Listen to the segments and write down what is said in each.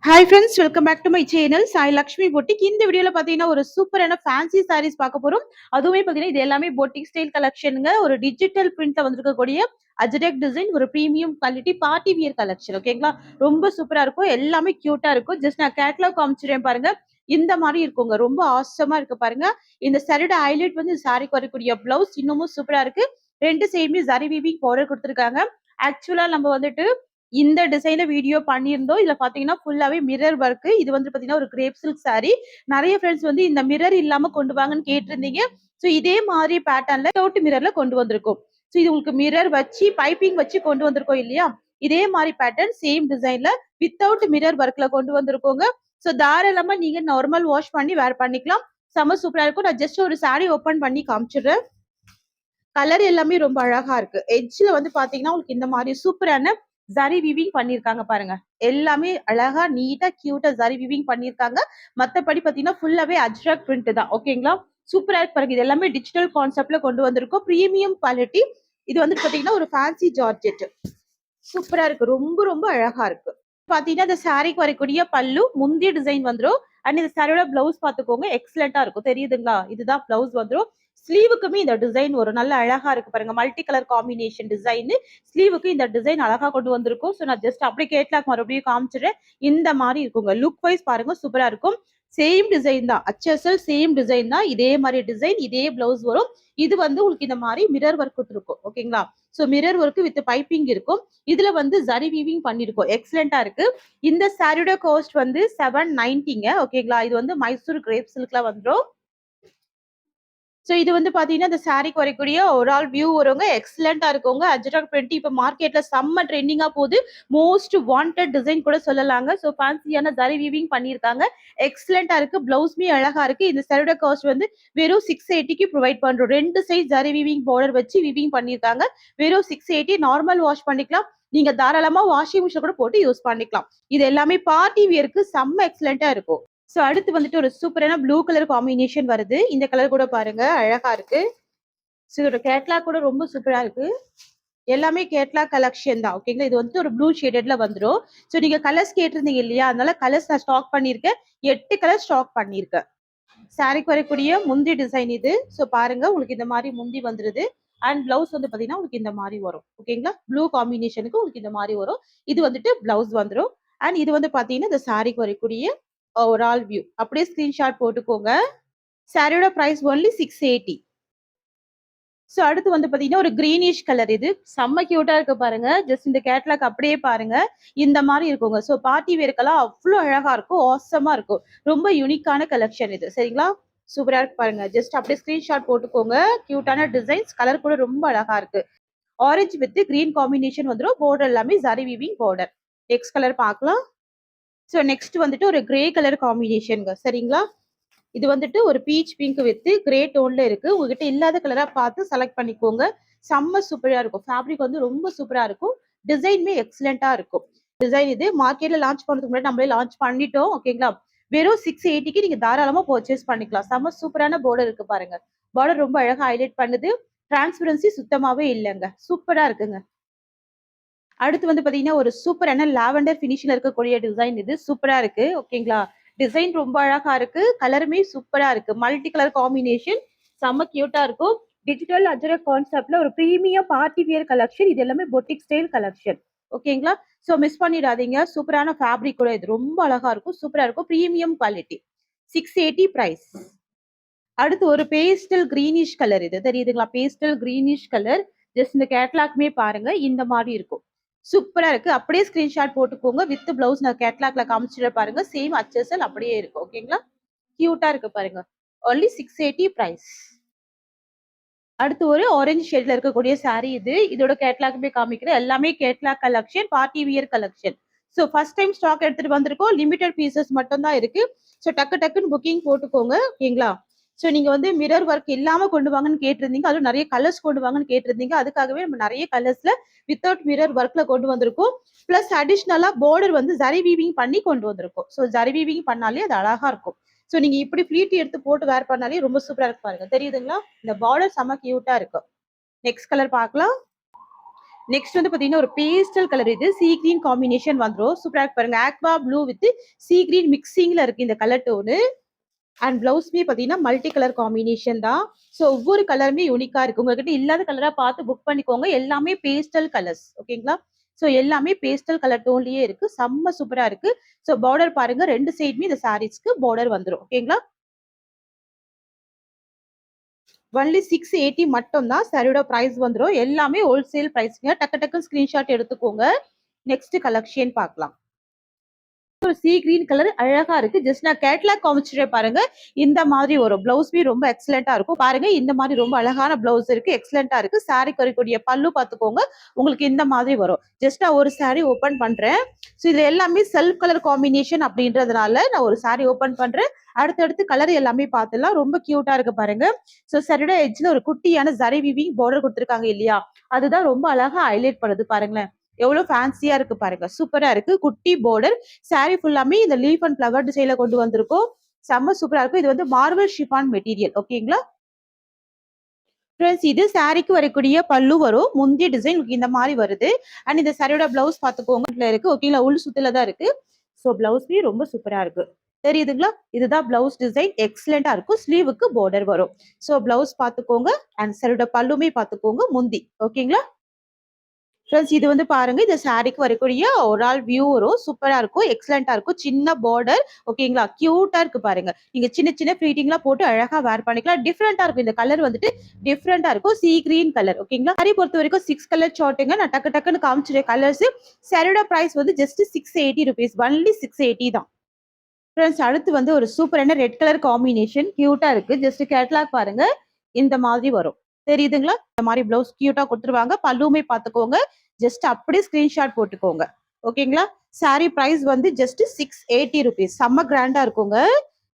Hi friends, welcome back to my channel Sai Lakshmi boutique. இந்த வீடியோல பாத்தீங்கன்னா ஒரு சூப்பரான ஃபேன்சி சாரீஸ் பார்க்க போறோம். அதுவுமே பாத்தீங்கன்னா இது எல்லாமே பொட்டிக் ஸ்டைல் கலெக்ஷனுங்க. ஒரு டிஜிட்டல் பிரிண்ட்ல வந்திருக்கக்கூடிய அஜ்ரக் டிசைன், ஒரு premium quality party wear collection. ஓகேங்களா, ரொம்ப சூப்பரா இருக்கும். எல்லாமே கியூட்டா இருக்கும். ஜஸ்ட் நான் கேட்லாக் காமிச்சிடுறேன் பாருங்க. இந்த மாதிரி இருக்குங்க. ரொம்ப ஆசமா இருக்கு பாருங்க. இந்த சாரியோட ஹைலைட் வந்து சாரிக்கு வரக்கூடிய பிளவுஸ் இன்னமும் சூப்பரா இருக்கு. ரெண்டு சைடுமே ஜரி வீவிங் பார்டர் கொடுத்துருக்காங்க. ஆக்சுவலா நம்ம வந்துட்டு இந்த டிசைன்ல வீடியோ பண்ணியிருந்தோம். இதுல பாத்தீங்கன்னா ஃபுல்லாவே மிரர் ஒர்க். இது வந்து பாத்தீங்கன்னா ஒரு கிரேப் சில்க் சாரி. நிறைய ஃப்ரெண்ட்ஸ் வந்து இந்த மிரர் இல்லாம கொண்டு வாங்கன்னு கேட்டிருந்தீங்க. ஸோ இதே மாதிரி பேட்டர்ன்ல வித்தவுட் மிரர்ல கொண்டு வந்திருக்கோம். ஸோ இது உங்களுக்கு மிரர் வச்சு பைப்பிங் வச்சு கொண்டு வந்திருக்கோம் இல்லையா? இதே மாதிரி பேட்டர்ன் சேம் டிசைன்ல வித்தவுட் மிரர் ஒர்க்ல கொண்டு வந்திருக்கோங்க. ஸோ தாராளமா நீங்க நார்மல் வாஷ் பண்ணி வேர் பண்ணிக்கலாம். செம சூப்பரா இருக்கும். நான் ஜஸ்ட் ஒரு சாரி ஓபன் பண்ணி காமிச்சிடுறேன். கலர் எல்லாமே ரொம்ப அழகா இருக்கு. எட்ஜ்ல வந்து பாத்தீங்கன்னா உங்களுக்கு இந்த மாதிரி சூப்பரான ஜரி விவிங் பண்ணிருக்காங்க பாருங்க. எல்லாமே அழகா நீட்டா கியூட்டா ஜரி விவிங் பண்ணிருக்காங்க. மத்தபடி பாத்தீங்கன்னா ஃபுல்லாவே அஜ்ரக் பிரிண்ட் தான். ஓகேங்களா, சூப்பரா இருக்கு பாருங்க. இது எல்லாமே டிஜிட்டல் கான்செப்ட்ல கொண்டு வந்திருக்கோம். Premium quality. இது வந்து பாத்தீங்கன்னா ஒரு ஃபேன்சி ஜார்ஜெட். சூப்பரா இருக்கு. ரொம்ப ரொம்ப அழகா இருக்கு. பாத்தீங்கன்னா இந்த சாரிக்கு வரக்கூடிய பல்லு முந்தைய டிசைன் வந்துரும். அண்ட் இந்த சாரியோட பிளவுஸ் பாத்துக்கோங்க. எக்ஸலண்டா இருக்கும். தெரியுதுங்களா? இதுதான் பிளவுஸ் வந்துரும். ஸ்லீவுக்குமே இந்த டிசைன் ஒரு நல்ல அழகா இருக்கு பாருங்க. Multi colour combination design. ஸ்லீவுக்கு இந்த டிசைன் அழகா கொண்டு வந்திருக்கும். ஸோ நான் ஜஸ்ட் அப்படியே கேட்லாக் மறுபடியும் காமிச்சிடுறேன். இந்த மாதிரி இருக்குங்க. லுக் வைஸ் பாருங்க, சூப்பரா இருக்கும். சேம் டிசைன் தான். HSL சேம் டிசைன் தான். இதே மாதிரி டிசைன், இதே பிளவுஸ் வரும். இது வந்து உங்களுக்கு இந்த மாதிரி மிரர் ஒர்க் இருக்கும். ஓகேங்களா? So mirror work with piping இருக்கும். இதுல வந்து ஜரி வீவிங் பண்ணிருக்கோம். எக்ஸலண்டா இருக்கு. இந்த சாரியோட காஸ்ட் வந்து 790ங்க. ஓகேங்களா, இது வந்து மைசூர் கிரேப் சில்க்ல வந்துரும். ஸோ இது வந்து பாத்தீங்கன்னா இந்த சாரிக்கு வரக்கூடிய ஒரு ஆல் வியூ வருங்க. எக்ஸலண்டா இருக்குங்க. அஜ்ரக் பிரிண்ட் இப்ப மார்க்கெட்ல செம்ம ட்ரெண்டிங்கா போகுது. மோஸ்ட் வாண்டட் டிசைன் கூட சொல்லலாங்க. ஸோ ஃபேன்சியான ஜரி வீவிங் பண்ணியிருக்காங்க. எக்ஸலண்டா இருக்கு. பிளவுஸ்மே அழகா இருக்கு. இந்த சாரியோட காஸ்ட் வந்து வெறும் 680க்கு ப்ரொவைட் பண்றோம். ரெண்டு சைஸ் ஜரி வீவிங் பார்டர் வச்சு வீவிங் பண்ணியிருக்காங்க. வெறும் 680. நார்மல் வாஷ் பண்ணிக்கலாம். நீங்க தாராளமா வாஷிங் மிஷின் கூட போட்டு யூஸ் பண்ணிக்கலாம். இது எல்லாமே பார்ட்டி வியருக்கு செம்ம எக்ஸலண்டா இருக்கும். ஸோ அடுத்து வந்துட்டு ஒரு சூப்பரான ப்ளூ கலர் காம்பினேஷன் வருது. இந்த கலர் கூட பாருங்க, அழகா இருக்கு. ஸோ இதோட கேட்லாக் கூட ரொம்ப சூப்பரா இருக்கு. எல்லாமே கேட்லாக் கலெக்ஷன் தான். ஓகேங்களா, இது வந்துட்டு ஒரு ப்ளூ ஷேடட்ல வந்துடும். ஸோ நீங்க கலர்ஸ் கேட்டிருந்தீங்க இல்லையா? அதனால கலர்ஸ் நான் ஸ்டாக் பண்ணியிருக்கேன். 8 கலர் ஸ்டாக் பண்ணியிருக்கேன். சாரிக்கு வரக்கூடிய முந்தி டிசைன் இது. ஸோ பாருங்க, உங்களுக்கு இந்த மாதிரி முந்தி வந்துருது. அண்ட் பிளவுஸ் வந்து பாத்தீங்கன்னா உங்களுக்கு இந்த மாதிரி வரும். ஓகேங்களா, ப்ளூ காம்பினேஷனுக்கு உங்களுக்கு இந்த மாதிரி வரும். இது வந்துட்டு பிளவுஸ் வந்துடும். அண்ட் இது வந்து பாத்தீங்கன்னா இந்த சாரிக்கு வரக்கூடிய ஒரு ஆல் வியூ. அப்படியே ஸ்கிரீன்ஷாட் போட்டுக்கோங்க. சாரியோட பிரைஸ் ஒன்லி 680. ஸோ அடுத்து வந்து பாத்தீங்கன்னா ஒரு கிரீனிஷ் கலர். இது செம்ம கியூட்டா இருக்கு பாருங்க. ஜஸ்ட் இந்த கேட்லாக் அப்படியே பாருங்க. இந்த மாதிரி இருக்குங்க. ஸோ பார்ட்டி வேர்க்கெல்லாம் அவ்வளோ அழகா இருக்கும். ஆசமா இருக்கும். ரொம்ப யூனிக்கான கலெக்ஷன் இது. சரிங்களா, சூப்பரா இருக்கு பாருங்க. ஜஸ்ட் அப்படியே ஸ்கிரீன்ஷாட் போட்டுக்கோங்க. கியூட்டான டிசைன்ஸ். கலர் கூட ரொம்ப அழகா இருக்கு. ஆரஞ்சு வித் கிரீன் காம்பினேஷன் வந்துடும். பார்டர் எல்லாமே zari weaving border. Next colour பார்க்கலாம். ஸோ நெக்ஸ்ட் வந்துட்டு ஒரு கிரே கலர் காம்பினேஷனுங்க. சரிங்களா, இது வந்துட்டு ஒரு பீச் பிங்க் வித் கிரே டோன்ல இருக்கு. உங்ககிட்ட இல்லாத கலரா பார்த்து செலக்ட் பண்ணிக்கோங்க. செம்ம சூப்பரா இருக்கும். ஃபேப்ரிக் வந்து ரொம்ப சூப்பரா இருக்கும். டிசைனுமே எக்ஸலண்டா இருக்கும். டிசைன் இது மார்க்கெட்ல லான்ச் பண்ணதுக்கு முன்னாடி நம்மளே லான்ச் பண்ணிட்டோம். ஓகேங்களா, வெறும் 680க்கு நீங்க தாராளமா பர்ச்சேஸ் பண்ணிக்கலாம். செம்ம சூப்பரான பார்டர் இருக்கு பாருங்க. பார்டர் ரொம்ப அழகா ஹைலைட் பண்ணுது. டிரான்ஸ்பரன்சி சுத்தமாவே இல்லைங்க. சூப்பரா இருக்குங்க. அடுத்து வந்து பாத்தீங்கன்னா ஒரு சூப்பரான லாவெண்டர் ஃபினிஷ்ல இருக்கக்கூடிய டிசைன். இது சூப்பரா இருக்கு. ஓகேங்களா, டிசைன் ரொம்ப அழகா இருக்கு. கலருமே சூப்பரா இருக்கு. Multi colour combination. செம்ம கியூட்டா இருக்கும். டிஜிட்டல் அஜரக் கான்செப்ட்ல ஒரு பிரீமியம் பார்ட்டி வியர் கலெக்ஷன். இது எல்லாமே பொட்டிக் ஸ்டைல் கலெக்ஷன். ஓகேங்களா, சோ மிஸ் பண்ணிடாதீங்க. சூப்பரான ஃபேப்ரிக் கூட. இது ரொம்ப அழகா இருக்கும். சூப்பரா இருக்கும். Premium quality. 680 பிரைஸ். அடுத்து ஒரு பேஸ்டல் கிரீனிஷ் கலர். இது தெரியுதுங்களா? Pastel greenish colour. ஜஸ்ட் இந்த கேட்லாக்மே பாருங்க. இந்த மாதிரி இருக்கும். சூப்பரா இருக்கு. அப்படியே ஸ்கிரீன்ஷாட் போட்டுக்கோங்க. வித் பிளவுஸ் நான் கேட்லாக்ல காமிச்சிட பாருங்க. சேம் HSL அப்படியே இருக்கு. ஓகேங்களா, கியூட்டா இருக்கு பாருங்க. Only 680 price. அடுத்து ஒரு ஆரஞ்சு ஷேட்ல இருக்கக்கூடிய சாரி. இது இதோட கேட்லாக்மே காமிக்கிறேன். எல்லாமே catalogue collection, party wear collection. So first time stock எடுத்துட்டு வந்திருக்கோம். லிமிடெட் பீசஸ் மட்டும் தான் இருக்கு. ஸோ டக்கு டக்குன்னு புக்கிங் போட்டுக்கோங்க. ஓகேங்களா, ஸோ நீங்க வந்து மிரர் ஒர்க் இல்லாம கொண்டு வாங்கன்னு கேட்டிருந்தீங்க. அதுவும் நிறைய கலர்ஸ் கொண்டு வாங்கன்னு கேட்டிருந்தீங்க. அதுக்காகவே நம்ம நிறைய கலர்ஸ்ல வித்தவுட் மிரர் ஒர்க்ல கொண்டு வந்திருக்கோம். பிளஸ் அடிஷ்னலா பார்டர் வந்து ஜரி வீவிங் பண்ணி கொண்டு வந்திருக்கோம். ஸோ ஜரி வீவிங் பண்ணாலே அது அழகா இருக்கும். ஸோ நீங்க இப்படி ஃபிளீட் எடுத்து போட்டு வேர் பண்ணாலே ரொம்ப சூப்பரா இருக்கு பாருங்க. தெரியுதுங்களா? இந்த பார்டர் செம கியூட்டா இருக்கும். நெக்ஸ்ட் கலர் பார்க்கலாம். நெக்ஸ்ட் வந்து பாத்தீங்கன்னா ஒரு பேஸ்டல் கலர், இது சீ கிரீன் காம்பினேஷன் வந்துரும். சூப்பரா இருக்கு பாருங்க. Aqua blue with sea green மிக்சிங்ல இருக்கு இந்த கலர் டோனு. அண்ட் பிளவுஸ்மே பாத்தீங்கன்னா மல்டி கலர் காம்பினேஷன் தான். ஸோ ஒவ்வொரு கலருமே யூனிக்கா இருக்கு. உங்ககிட்ட இல்லாத கலரா பார்த்து புக் பண்ணிக்கோங்க. எல்லாமே பேஸ்டல் கலர்ஸ். ஓகேங்களா? ஸோ எல்லாமே பேஸ்டல் கலர் டோன்லயே இருக்கு. செம்ம சூப்பரா இருக்கு. ஸோ பார்டர் பாருங்க, 2 சைடுமே இந்த சாரீஸ்க்கு பார்டர் வந்துரும். ஓகேங்களா? ஒன்லி 680 மட்டும் தான் சாரியோட பிரைஸ் வந்துரும். எல்லாமே ஹோல்சேல் பிரைஸ்ங்க. டக்கு டக்குன்னு ஸ்கிரீன்ஷாட் எடுத்துக்கோங்க. நெக்ஸ்ட் கலெக்ஷன் பார்க்கலாம். ஒரு சீ கிரீன் கலர் அழகா இருக்கு. ஜஸ்ட் நான் கேட்லாக் காமிச்சிட்டேன் பாருங்க. இந்த மாதிரி வரும். பிளவுஸ் பி ரொம்ப எக்ஸலென்ட்டா இருக்கும். பாருங்க, இந்த மாதிரி ரொம்ப அழகான பிளவுஸ் இருக்கு. எக்ஸலென்ட்டா இருக்கு. சாரிக்கு வரக்கூடிய பல்லு பார்த்துக்கோங்க. உங்களுக்கு இந்த மாதிரி வரும். ஜஸ்ட் நான் ஒரு சாரி ஓபன் பண்றேன். ஸோ இதுல எல்லாமே செல்ஃப் கலர் காம்பினேஷன் அப்படின்றதுனால நான் ஒரு சாரி ஓபன் பண்றேன். அடுத்தடுத்து கலர் எல்லாமே பார்த்துலாம். ரொம்ப கியூட்டா இருக்கு பாருங்க. ஸோ சரியோட எட்ஜ்ல ஒரு குட்டியான ஜரி வீவிங் பார்டர் கொடுத்துருக்காங்க இல்லையா? அதுதான் ரொம்ப அழகா ஹைலைட் பண்ணுது பாருங்களேன். எவ்வளவு ஃபேன்சியா இருக்கு பாருங்க. சூப்பரா இருக்கு. குட்டி பார்டர். சாரி ஃபுல்லாமே இந்த லீஃப் அண்ட் ஃப்ளவர் டிசைன்ல கொண்டு வந்திருக்கோம். செம்ம சூப்பரா இருக்கும். இது வந்து மார்பிள் ஷிஃபான் மெட்டீரியல். ஓகேங்களா? ஃப்ரெண்ட்ஸ், இது சாரிக்கு வரக்கூடிய பல்லு வரும். முந்தைய டிசைன் இந்த மாதிரி வருது. அண்ட் இந்த சாரியோட பிளவுஸ் பார்த்துக்கோங்க இருக்கு. ஓகேங்களா? உள் சுத்துல தான் இருக்கு. ஸோ பிளவுஸ்மே ரொம்ப சூப்பரா இருக்கு. தெரியுதுங்களா? இதுதான் பிளவுஸ் டிசைன். எக்ஸலென்ட்டா இருக்கும். ஸ்லீவுக்கு பார்டர் வரும். ஸோ பிளவுஸ் பார்த்துக்கோங்க. அண்ட் சாரியோட பல்லுமே பார்த்துக்கோங்க. முந்தி. ஓகேங்களா? ஃப்ரெண்ட்ஸ், இது வந்து பாருங்க, இந்த சாரிக்கு வரக்கூடிய ஒரு ஆல் வியூ வரும். சூப்பரா இருக்கும். எக்ஸலென்ட்டா இருக்கும். சின்ன பார்டர். ஓகேங்களா? கியூட்டா இருக்கு பாருங்க. நீங்க சின்ன சின்ன ஃபிளீட்டிங்லாம் போட்டு அழகா வேர் பண்ணிக்கலாம். டிஃப்ரெண்டா இருக்கும். இந்த கலர் வந்துட்டு டிஃப்ரெண்டா இருக்கும். Sea green colour. ஓகேங்களா? சாரி பொறுத்த வரைக்கும் 6 கலர் சார்ட்டுங்க. நான் டக்கு டக்குன்னு காமிச்சிருக்க கலர்ஸ். சாரியோட பிரைஸ் வந்து ஜஸ்ட் 680 rupees. ஒன்லி 680 தான். ஃப்ரெண்ட்ஸ், அடுத்து வந்து ஒரு சூப்பரான ரெட் கலர் காம்பினேஷன். கியூட்டா இருக்கு. ஜஸ்ட் கேட்லாக் பாருங்க. இந்த மாதிரி வரும். தெரியுதுங்களா? இந்த மாதிரி பிளவுஸ் கியூட்டா கொடுத்துருவாங்க. பல்லுமே பார்த்துக்கோங்க. ஜஸ்ட் அப்படியே ஸ்கிரீன்ஷாட் போட்டுக்கோங்க. ஓகேங்களா? சாரி பிரைஸ் வந்து ஜஸ்ட் 680 rupees. செம்ம கிராண்டா இருக்குங்க.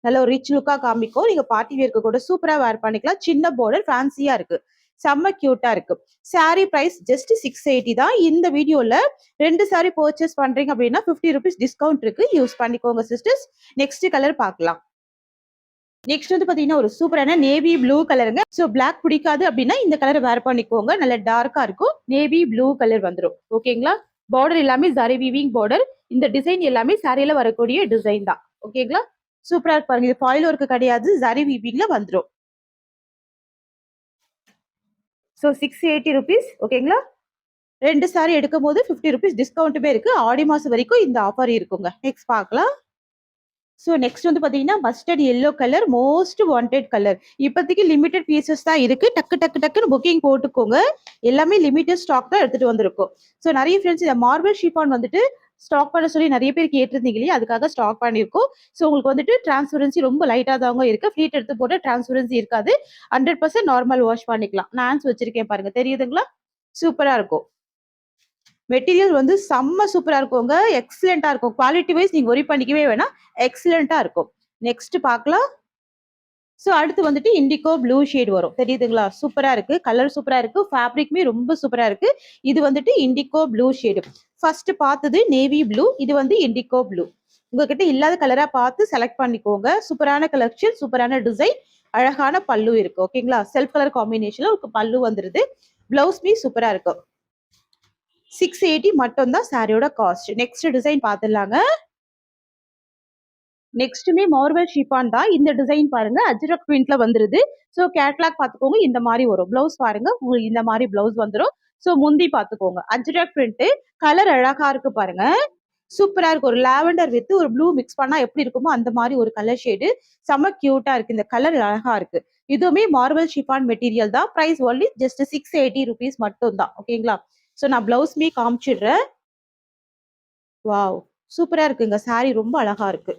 நல்ல ஒரு ரிச் லுக்கா காமிக்கும். நீங்க பார்ட்டி வேர்க்கு கூட சூப்பரா வேர் பண்ணிக்கலாம். சின்ன பார்டர் ஃபேன்சியா இருக்கு. செம்ம கியூட்டா இருக்கு. சாரி பிரைஸ் ஜஸ்ட் 680 தான். இந்த வீடியோல 2 சாரி பர்ச்சேஸ் பண்றீங்க அப்படின்னா 50 rupees டிஸ்கவுண்ட் இருக்கு. யூஸ் பண்ணிக்கோங்க சிஸ்டர்ஸ். நெக்ஸ்ட் கலர் பார்க்கலாம். நெக்ஸ்ட் வந்து பாத்தீங்கன்னா ஒரு சூப்பரான நேவி ப்ளூ கலருங்க. ஸோ பிளாக் பிடிக்காது அப்படின்னா இந்த கலரை வேர் பண்ணிக்கோங்க. நல்ல டார்க்கா இருக்கும். நேவி ப்ளூ கலர் வந்துடும். ஓகேங்களா? பார்டர் எல்லாமே ஜரி வீவிங் பார்டர். இந்த டிசைன் எல்லாமே சாரியில வரக்கூடிய டிசைன் தான். ஓகேங்களா? சூப்பரா இருக்கு பாருங்க. இது ஃபாயில் ஒர்க் கிடையாது. ஜரி வீவிங்ல வந்துடும். So 680 rupees. ஓகேங்களா? 2 சாரி எடுக்கும் போது 50 rupees டிஸ்கவுண்ட்டுமே இருக்கு. ஆடி மாசம் வரைக்கும் இந்த ஆஃபர் இருக்குங்க. நெக்ஸ்ட் பார்க்கலாம். ஸோ நெக்ஸ்ட் வந்து பாத்தீங்கன்னா mustard yellow colour, most wanted colour. இப்போதைக்கு லிமிடெட் பீசஸ் தான் இருக்கு. டக்கு டக்கு டக்குன்னு புக்கிங் போட்டுக்கோங்க. எல்லாமே லிமிடெட் ஸ்டாக் தான் எடுத்துட்டு வந்திருக்கோம். ஸோ நிறைய ஃப்ரெண்ட்ஸ் இந்த மார்பிள் ஷிஃபான் வந்துட்டு ஸ்டாக் பண்ண சொல்லி நிறைய பேர் கேட்டிருந்தீங்க இல்லையா? அதுக்காக ஸ்டாக் பண்ணியிருக்கோம். ஸோ உங்களுக்கு வந்துட்டு டிரான்ஸ்பரன்சி ரொம்ப லைட்டாக தாங்க இருக்கு. ஃப்ளீட் எடுத்து போட்டு டிரான்ஸ்பரன்சி இருக்காது. 100% நார்மல் வாஷ் பண்ணிக்கலாம். நான் ஹேண்ட்ஸ் வச்சிருக்கேன் பாருங்க. தெரியுதுங்களா? சூப்பரா இருக்கும். மெட்டீரியல் வந்து செம்ம சூப்பரா இருக்குங்க. எக்ஸலென்ட்டா இருக்கும். குவாலிட்டி வைஸ் நீங்க வொரி பண்ணிக்கவே வேணாம். எக்ஸலென்ட்டா இருக்கும். நெக்ஸ்ட் பார்க்கலாம். ஸோ அடுத்து வந்துட்டு இண்டிகோ ப்ளூ ஷேட் வரும். தெரியுதுங்களா? சூப்பரா இருக்கு. கலர் சூப்பரா இருக்கு. ஃபேப்ரிக்மே ரொம்ப சூப்பரா இருக்கு. இது வந்துட்டு இண்டிகோ ப்ளூ ஷேடு. ஃபர்ஸ்ட் பார்த்தது நேவி ப்ளூ. இது வந்து இண்டிகோ ப்ளூ. உங்ககிட்ட இல்லாத கலரா பார்த்து செலக்ட் பண்ணிக்கோங்க. சூப்பரான கலெக்ஷன், சூப்பரான டிசைன், அழகான பல்லு இருக்கு. ஓகேங்களா? செல்ஃப் கலர் காம்பினேஷன்ல உங்களுக்கு பல்லு வந்துருது. பிளவுஸ்மே சூப்பரா இருக்கும். 680 மட்டும் தான் சாரியோட காஸ்ட். நெக்ஸ்ட் டிசைன் பார்த்துடலாங்க. நெக்ஸ்ட்டுமே மார்வல் ஷிஃபான் தான். இந்த டிசைன் பாருங்க. அஜ்ரக் பிரிண்ட்ல வந்துருது. ஸோ கேட்லாக் பார்த்துக்கோங்க. இந்த மாதிரி வரும். பிளவுஸ் பாருங்க. உங்களுக்கு இந்த மாதிரி பிளவுஸ் வந்துடும். ஸோ முந்தி பார்த்துக்கோங்க. அஜ்ரக் பிரிண்ட். கலர் அழகா இருக்கு பாருங்க. சூப்பரா இருக்கு. ஒரு லாவெண்டர் வித் ஒரு ப்ளூ மிக்ஸ் பண்ணா எப்படி இருக்குமோ அந்த மாதிரி ஒரு கலர் ஷேடு. செம கியூட்டா இருக்கு. இந்த கலர் அழகா இருக்கு. இதுவுமே மார்வல் ஷிஃபான் மெட்டீரியல் தான். பிரைஸ் ஒன்லி ஜஸ்ட் 680 rupees மட்டும் தான். ஓகேங்களா? ஸோ நான் பிளவுஸ்மே காமிச்சிடுறேன். வாவ்! சூப்பரா இருக்குங்க. சாரி ரொம்ப அழகா இருக்கு.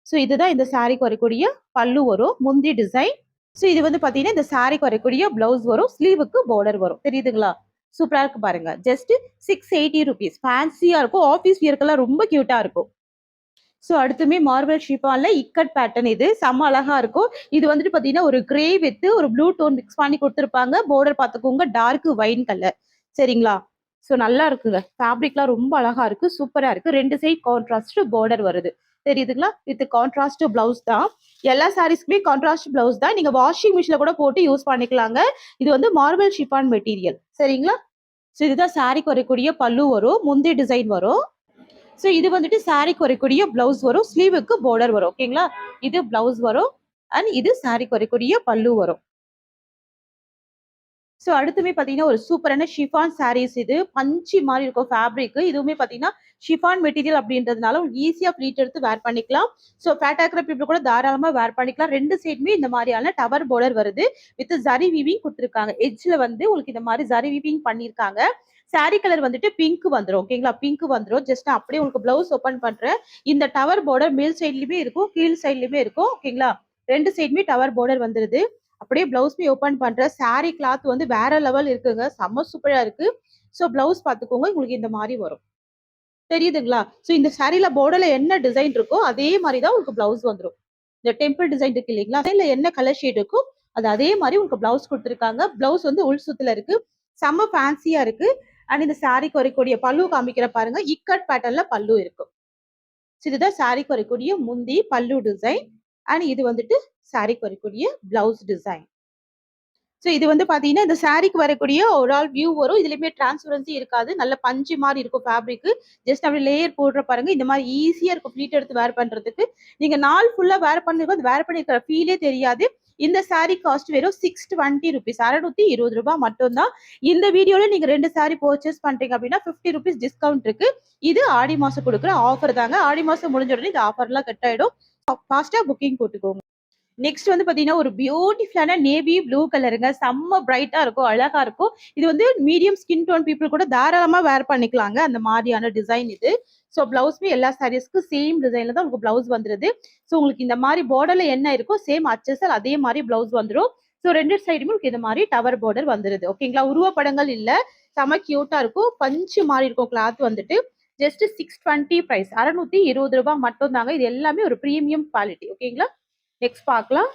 ஸோ இதுதான் இந்த சாரிக்கு வரக்கூடிய பல்லு வரும். முந்தி டிசைன். ஸோ இது வந்து பாத்தீங்கன்னா இந்த சாரிக்கு வரக்கூடிய பிளவுஸ் வரும். ஸ்லீவுக்கு பார்டர் வரும். தெரியுதுங்களா? சூப்பரா இருக்கு பாருங்க. Just 680 rupees. ஃபேன்சியா இருக்கும். ஆஃபீஸ் வியர்க்கெல்லாம் ரொம்ப கியூட்டா இருக்கும். ஸோ அடுத்துமே மார்பிள் ஷிஃபான்ல இக்கட் பேட்டர்ன். இது செம்ம அழகா இருக்கும். இது வந்துட்டு பாத்தீங்கன்னா ஒரு கிரே வித் ஒரு ப்ளூ டோன் மிக்ஸ் பண்ணி கொடுத்துருப்பாங்க. பார்டர் பார்த்துக்கோங்க. Dark wine colour. சரிங்களா? ஸோ நல்லா இருக்குங்க. ஃபேப்ரிக்லாம் ரொம்ப அழகா இருக்கு. சூப்பரா இருக்கு. 2 சைட் கான்ட்ராஸ்ட் பார்டர் வருது. தெரியுதுங்களா? வித் கான்ட்ராஸ்ட் பிளவுஸ் தான். எல்லா சாரீஸ்க்குமே கான்ட்ராஸ்ட் பிளவுஸ் தான். நீங்க வாஷிங் மிஷின்ல கூட போட்டு யூஸ் பண்ணிக்கலாங்க. இது வந்து மார்பிள் ஷிஃபான் மெட்டீரியல். சரிங்களா? ஸோ இதுதான் சாரிக்கு வரக்கூடிய பல்லு வரும், முந்தி டிசைன் வரும். ஸோ இது வந்துட்டு சாரிக்கு வரக்கூடிய பிளவுஸ் வரும், ஸ்லீவுக்கு பார்டர் வரும். ஓகேங்களா, இது பிளவுஸ் வரும் அண்ட் இது சாரிக்கு வரக்கூடிய பல்லு வரும். ஸோ அடுத்துமே பார்த்தீங்கன்னா ஒரு சூப்பரான ஷிஃபான் சாரீஸ். இது பஞ்சி மாதிரி இருக்கும் ஃபேப்ரிக். இதுவுமே பார்த்தீங்கன்னா ஷிஃபான் மெட்டீரியல் அப்படின்றதுனால உங்களுக்கு ஈஸியாக ஃப்ளீட் எடுத்து வேர் பண்ணிக்கலாம். ஸோ ஃபேட் ஆக்கிற பீப்புள் கூட தாராளமாக வேர் பண்ணிக்கலாம். ரெண்டு சைடுமே இந்த மாதிரியான டவர் பார்டர் வருது வித் ஜரி வீவிங் கொடுத்துருக்காங்க. எட்ஜில் வந்து உங்களுக்கு இந்த மாதிரி ஜரி வீவிங் பண்ணியிருக்காங்க. சாரி கலர் வந்துட்டு பிங்க் வந்துடும். ஓகேங்களா, பிங்க் வந்துடும். ஜஸ்ட் நான் அப்படியே உங்களுக்கு பிளவுஸ் ஓப்பன் பண்றேன். இந்த டவர் பார்டர் மேல் சைட்லயுமே இருக்கும், கீழ் சைட்லயுமே இருக்கும். ஓகேங்களா, ரெண்டு சைடுமே டவர் பார்டர் வந்துருது. அப்படியே பிளவுஸ்மே ஓப்பன் பண்றேன். சாரி கிளாத் வந்து வேற லெவல் இருக்குங்க, செம்ம சூப்பரா இருக்கு. ஸோ பிளவுஸ் பார்த்துக்கோங்க, உங்களுக்கு இந்த மாதிரி வரும். தெரியுதுங்களா? ஸோ இந்த சாரில பார்டர்ல என்ன டிசைன் இருக்கோ அதே மாதிரி தான் உங்களுக்கு பிளவுஸ் வந்துடும். இந்த டெம்பிள் டிசைன் இருக்கு இல்லைங்களா, அதுல என்ன கலர் ஷேட் இருக்கோ அது அதே மாதிரி உங்களுக்கு பிளவுஸ் கொடுத்துருக்காங்க. பிளவுஸ் வந்து உள் சுத்துல இருக்கு, செம்ம ஃபேன்சியா இருக்கு. அண்ட் இந்த சாரிக்கு வரக்கூடிய பல்லு காமிக்கிற பாருங்க, இக்கட் பேட்டர்ன்ல பல்லு இருக்கும். இதுதான் சாரிக்கு வரக்கூடிய முந்தி பல்லு டிசைன் அண்ட் இது வந்துட்டு சாரிக்கு வரக்கூடிய பிளவுஸ் டிசைன். ஸோ இது வந்து பாத்தீங்கன்னா இந்த சாரிக்கு வரக்கூடிய ஒரு ஆல் வியூ வரும். இதுலயுமே டிரான்ஸ்பரன்சி இருக்காது, நல்ல பஞ்சு மாதிரி இருக்கும் ஃபேப்ரிக். ஜஸ்ட் அப்படி லேயர் போடுற பாருங்க, இந்த மாதிரி ஈஸியா இருக்கும் ஃபிளீட் எடுத்து வேர் பண்றதுக்கு. நீங்க நாள் ஃபுல்லா வேர் பண்ணும்போது வேர் பண்ணிருக்கிற ஃபீலே தெரியாது. இந்த சாரி காஸ்ட் வெறும் 620 ருபீஸ், 620 ரூபாய் மட்டும் தான். இந்த வீடியோல நீங்க 2 சாரி பர்ச்சேஸ் பண்றீங்க அப்படின்னா 50 ருபீஸ் டிஸ்கவுண்ட் இருக்கு. இது ஆடி மாசம் கொடுக்குற ஆஃபர் தாங்க. ஆடி மாசம் முடிஞ்ச உடனே இந்த ஆஃபர்லாம் கட் ஆயிடும். ஃபாஸ்டா புக்கிங் போட்டுக்கோங்க. நெக்ஸ்ட் வந்து பாத்தீங்கன்னா ஒரு பியூட்டிஃபுல்லான நேவி ப்ளூ கலருங்க, செம்ம பிரைட்டா இருக்கும், அழகா இருக்கும். இது வந்து மீடியம் ஸ்கின் டோன் பீப்புள் கூட தாராளமா வேர் பண்ணிக்கலாங்க, அந்த மாதிரியான டிசைன் இது. ஸோ பிளவுஸ்மே எல்லா சாரீஸ்க்கும் சேம் டிசைன்ல தான் உங்களுக்கு பிளவுஸ் வந்துருது. ஸோ உங்களுக்கு இந்த மாதிரி பார்டர்ல என்ன இருக்கோ சேம் அச்சசல் அதே மாதிரி பிளவுஸ் வந்துடும். ஸோ ரெண்டு சைடுமே உங்களுக்கு இந்த மாதிரி டவர் பார்டர் வந்துருது. ஓகேங்களா, உருவப்படங்கள் இல்ல, செம கியூட்டா இருக்கும், பஞ்சு மாதிரி இருக்கும் கிளாத் வந்துட்டு. ஜஸ்ட் 620 பிரைஸ், 620 ரூபாய் மட்டும் தாங்க. இது எல்லாமே ஒரு பிரீமியம் குவாலிட்டி. ஓகேங்களா, நெக்ஸ்ட் பார்க்கலாம்.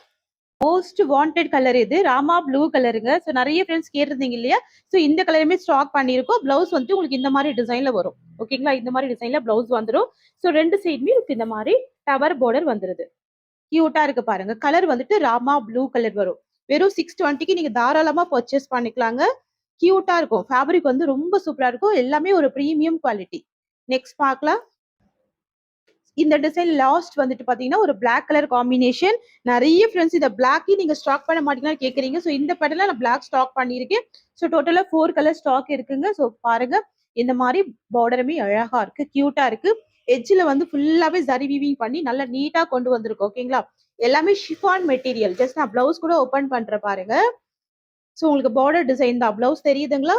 மோஸ்ட் வாண்டட் கலர் இது ராமா ப்ளூ கலருங்க. ஸோ நிறைய ஃப்ரெண்ட்ஸ் கேட்டிருந்தீங்க இல்லையா, ஸோ இந்த கலருமே ஸ்டாக் பண்ணியிருக்கோம். பிளவுஸ் வந்து உங்களுக்கு இந்த மாதிரி டிசைன்ல வரும். ஓகேங்களா, இந்த மாதிரி டிசைன்ல பிளவுஸ் வந்துடும். ஸோ ரெண்டு சைடுமே உங்களுக்கு இந்த மாதிரி டவர் பார்டர் வந்துருது. கியூட்டா இருக்கு பாருங்க. கலர் வந்துட்டு ராமா ப்ளூ கலர் வரும். வெறும் 620க்கு நீங்க தாராளமா பர்ச்சேஸ் பண்ணிக்கலாங்க. கியூட்டா இருக்கும், ஃபேப்ரிக் வந்து ரொம்ப சூப்பரா இருக்கும். எல்லாமே ஒரு பிரீமியம் குவாலிட்டி. நெக்ஸ்ட் பார்க்கலாம். இந்த டிசைன் லாஸ்ட் வந்துட்டு பாத்தீங்கன்னா ஒரு பிளாக் கலர் காம்பினேஷன். நிறைய ஃப்ரெண்ட்ஸ் இந்த பிளாக்கே நீங்க ஸ்டாக் பண்ண மாட்டீங்கன்னு கேக்குறீங்க. ஸோ இந்த பேட்டர்ல நான் பிளாக் ஸ்டாக் பண்ணியிருக்கேன். ஸோ டோட்டலா 4 கலர் ஸ்டாக் இருக்குங்க. ஸோ பாருங்க, இந்த மாதிரி பார்டருமே அழகா இருக்கு, கியூட்டா இருக்கு. எட்ஜில் வந்து ஃபுல்லாவே ஜரி வீவிங் பண்ணி நல்லா நீட்டா கொண்டு வந்திருக்கும். ஓகேங்களா, எல்லாமே ஷிஃபான் மெட்டீரியல். ஜஸ்ட் நான் பிளவுஸ் கூட ஓபன் பண்றேன் பாருங்க. ஸோ உங்களுக்கு பார்டர் டிசைன் தான், பிளவுஸ் தெரியுதுங்களா?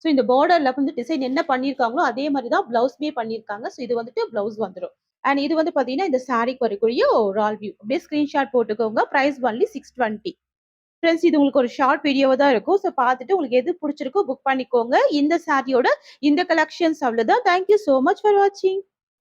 ஸோ இந்த பார்டர்ல வந்து டிசைன் என்ன பண்ணியிருக்காங்களோ அதே மாதிரி தான் பிளவுஸ்மே பண்ணியிருக்காங்க. ஸோ இது வந்துட்டு பிளவுஸ் வந்துடும். அண்ட் இது வந்து பாத்தீங்கன்னா இந்த சாரிக்கு வரக்கூடிய ஒரு ஆல் வியூ. அப்படியே ஸ்கிரீன்ஷாட் போட்டுக்கோங்க. Price only 620. ஃப்ரெண்ட்ஸ், இது உங்களுக்கு ஒரு ஷார்ட் வீடியோவா தான் இருக்கும். ஸோ பார்த்துட்டு உங்களுக்கு எது பிடிச்சிருக்கோ புக் பண்ணிக்கோங்க. இந்த சாரியோட இந்த கலெக்ஷன்ஸ் அவ்வளவுதான். தேங்க்யூ சோ மச் ஃபார் வாட்சிங்.